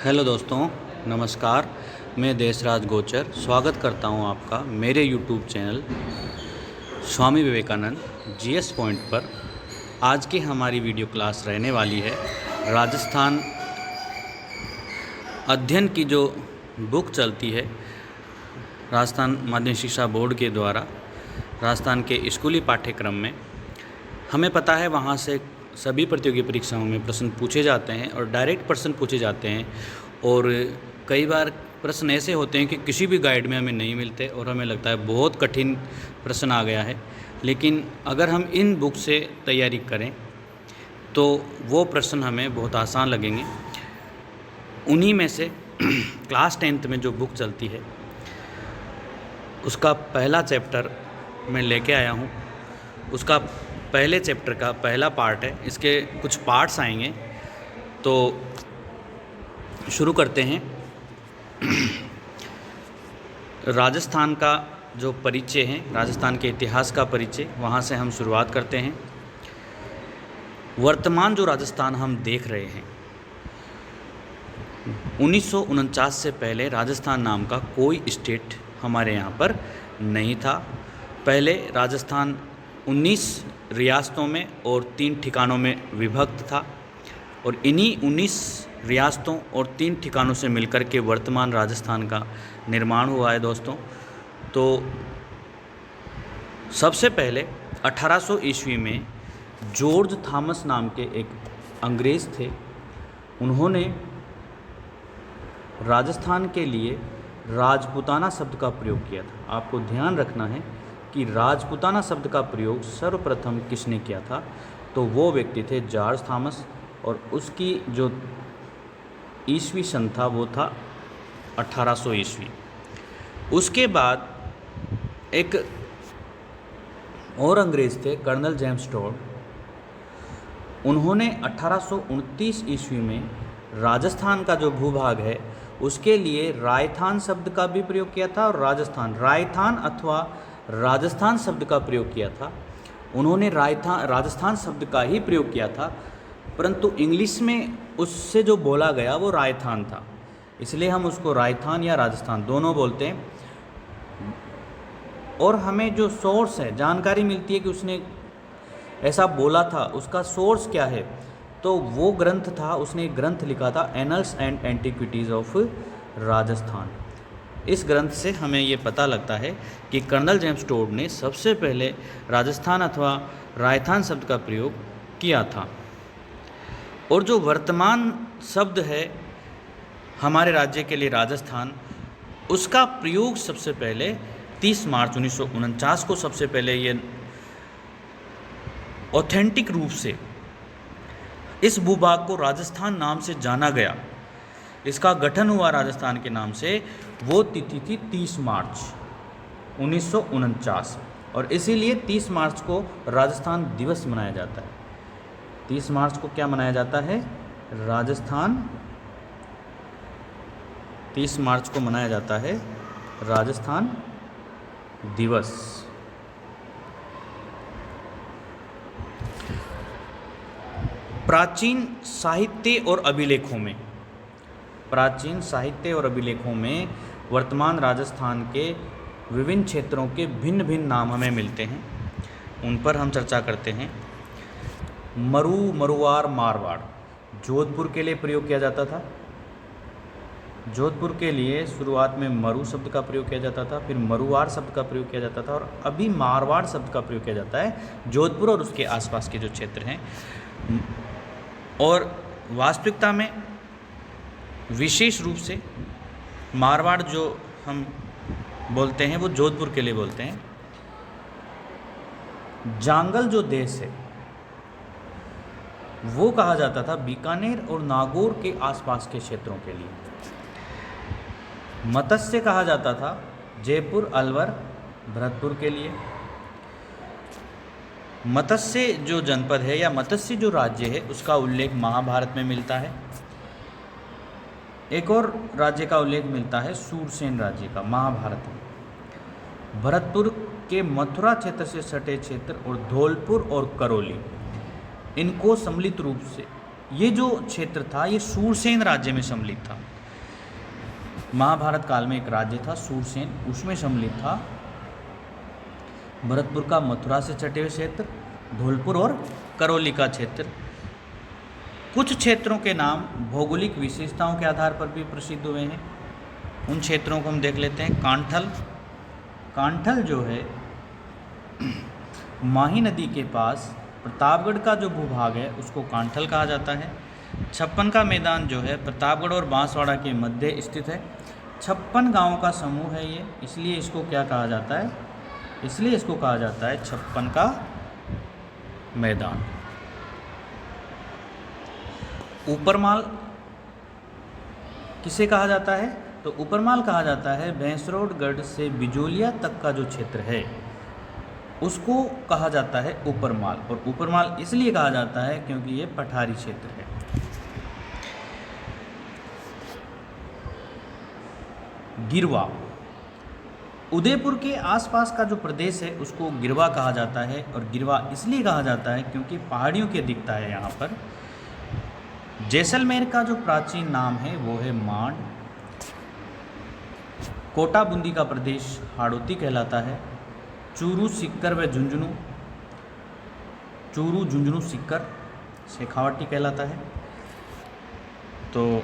Hello दोस्तों, नमस्कार। मैं देशराज गोचर स्वागत करता हूं आपका मेरे YouTube channel Swami Vivekananda GS point पर। आज की हमारी वीडियो क्लास रहने वाली है राजस्थान अध्ययन की जो बुक चलती है राजस्थान माध्यमिक शिक्षा बोर्ड के द्वारा राजस्थान के स्कूली पाठ्यक्रम में। हमें पता है वहाँ से सभी प्रतियोगी परीक्षाओं में प्रश्न पूछे जाते हैं और डायरेक्ट प्रश्न पूछे जाते हैं, और कई बार प्रश्न ऐसे होते हैं कि किसी भी गाइड में हमें नहीं मिलते और हमें लगता है बहुत कठिन प्रश्न आ गया है। लेकिन अगर हम इन बुक से तैयारी करें तो वो प्रश्न हमें बहुत आसान लगेंगे। उन्हीं में से क्लास 10th में जो बुक चलती है उसका पहला चैप्टर मैं लेके आया हूँ। उसका पहले चैप्टर का पहला पार्ट है, इसके कुछ पार्ट्स आएंगे, तो शुरू करते हैं। राजस्थान का जो परिचय है, राजस्थान के इतिहास का परिचय, वहाँ से हम शुरुआत करते हैं। वर्तमान जो राजस्थान हम देख रहे हैं, 1949 से पहले राजस्थान नाम का कोई स्टेट हमारे यहाँ पर नहीं था। पहले राजस्थान 19 रियासतों में और 3 ठिकानों में विभक्त था, और इन्हीं 19 रियासतों और 3 ठिकानों से मिलकर के वर्तमान राजस्थान का निर्माण हुआ है दोस्तों। तो सबसे पहले 1800 ईस्वी में जॉर्ज थॉमस नाम के एक अंग्रेज़ थे। उन्होंने राजस्थान के लिए राजपूताना शब्द का प्रयोग किया था। आपको ध्यान रखना है कि राजपूताना शब्द का प्रयोग सर्वप्रथम किसने किया था, तो वो व्यक्ति थे जॉर्ज थॉमस, और उसकी जो ईस्वी सन था वो था 1800 ईस्वी। उसके बाद एक और अंग्रेज़ थे कर्नल जेम्स टोड। उन्होंने 1829 ईस्वी में राजस्थान का जो भूभाग है उसके लिए रायथान शब्द का भी प्रयोग किया था, और राजस्थान अथवा राजस्थान शब्द का प्रयोग किया था। उन्होंने राजस्थान शब्द का ही प्रयोग किया था, परंतु इंग्लिश में उससे जो बोला गया वो रायथान था, इसलिए हम उसको रायथान या राजस्थान दोनों बोलते हैं। और हमें जो सोर्स है, जानकारी मिलती है कि उसने ऐसा बोला था, उसका सोर्स क्या है, तो वो ग्रंथ था, उसने एक ग्रंथ लिखा था annuls and antiquities of Rajasthan. इस ग्रंथ से हमें ये पता लगता है कि कर्नल जेम्स टोड ने सबसे पहले राजस्थान अथवा रायथान शब्द का प्रयोग किया था। और जो वर्तमान शब्द है हमारे राज्य के लिए राजस्थान, उसका प्रयोग सबसे पहले 30 मार्च 1949 को सबसे पहले ये ऑथेंटिक रूप से इस भूभाग को राजस्थान नाम से जाना गया। इसका गठन हुआ राजस्थान के नाम से, वो तिथि थी 30 मार्च 1949, और इसीलिए 30 मार्च को राजस्थान दिवस मनाया जाता है। 30 मार्च को क्या मनाया जाता है? राजस्थान 30 मार्च को मनाया जाता है राजस्थान दिवस। प्राचीन साहित्य और अभिलेखों में वर्तमान राजस्थान के विभिन्न क्षेत्रों के भिन्न भिन्न नाम हमें मिलते हैं, उन पर हम चर्चा करते हैं। मरुवार, मारवाड़ जोधपुर के लिए प्रयोग किया जाता था। जोधपुर के लिए शुरुआत में मरु शब्द का प्रयोग किया जाता था, फिर मरुवार शब्द का प्रयोग किया जाता था, और अभी मारवाड़ शब्द का प्रयोग किया जाता है जोधपुर और उसके आसपास के जो क्षेत्र हैं। और वास्तविकता में विशेष रूप से मारवाड़ जो हम बोलते हैं वो जोधपुर के लिए बोलते हैं। जांगल जो देश है वो कहा जाता था बीकानेर और नागौर के आसपास के क्षेत्रों के लिए। मत्स्य कहा जाता था जयपुर, अलवर, भरतपुर के लिए। मत्स्य जो जनपद है या मत्स्य जो राज्य है उसका उल्लेख महाभारत में मिलता है। एक और राज्य का उल्लेख मिलता है सूरसेन राज्य का महाभारत में। भरतपुर के मथुरा क्षेत्र से सटे क्षेत्र और धौलपुर और करौली, इनको सम्मिलित रूप से ये जो क्षेत्र था ये सूरसेन राज्य में सम्मिलित था। महाभारत काल में एक राज्य था सूरसेन, उसमें सम्मिलित था भरतपुर का मथुरा से सटे हुए क्षेत्र, धौलपुर और करौली का क्षेत्र। कुछ क्षेत्रों के नाम भौगोलिक विशेषताओं के आधार पर भी प्रसिद्ध हुए हैं। उन क्षेत्रों को हम देख लेते हैं। कांठल, कांठल जो है माही नदी के पास प्रतापगढ़ का जो भूभाग है उसको कांठल कहा जाता है। 56 का मैदान जो है प्रतापगढ़ और बांसवाड़ा के मध्य स्थित है। 56 गांवों का समूह है ये, इसलिए इसको क्या कहा जाता है, इसलिए इसको कहा जाता है 56 का मैदान। ऊपरमाल किसे कहा जाता है, तो ऊपरमाल कहा जाता है भैंसरोडगढ़ से बिजोलिया तक का जो क्षेत्र है उसको कहा जाता है ऊपरमाल। और ऊपरमाल इसलिए कहा जाता है क्योंकि ये पठारी क्षेत्र है। गिरवा, उदयपुर के आसपास का जो प्रदेश है उसको गिरवा कहा जाता है। और गिरवा इसलिए कहा जाता है क्योंकि पहाड़ियों के दिखता है यहाँ पर। जैसलमेर का जो प्राचीन नाम है वो है मांड। कोटा बूंदी का प्रदेश हाड़ौती कहलाता है। चूरू, सीकर व झुंझुनू, चूरू, झुंझुनू, सीकर शेखावाटी कहलाता है। तो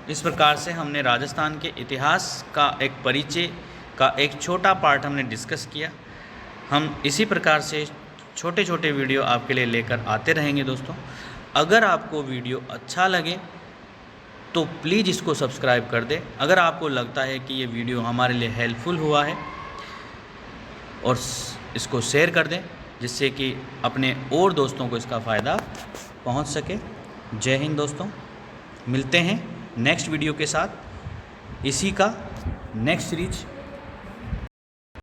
इस प्रकार से हमने राजस्थान के इतिहास का एक परिचय का एक छोटा पार्ट हमने डिस्कस किया। हम इसी प्रकार से छोटे छोटे वीडियो आपके लिए लेकर आते रहेंगे दोस्तों। अगर आपको वीडियो अच्छा लगे तो प्लीज़ इसको सब्सक्राइब कर दें। अगर आपको लगता है कि ये वीडियो हमारे लिए हेल्पफुल हुआ है और इसको शेयर कर दें जिससे कि अपने और दोस्तों को इसका फ़ायदा पहुंच सके। जय हिंद दोस्तों, मिलते हैं नेक्स्ट वीडियो के साथ। इसी का नेक्स्ट सीरीज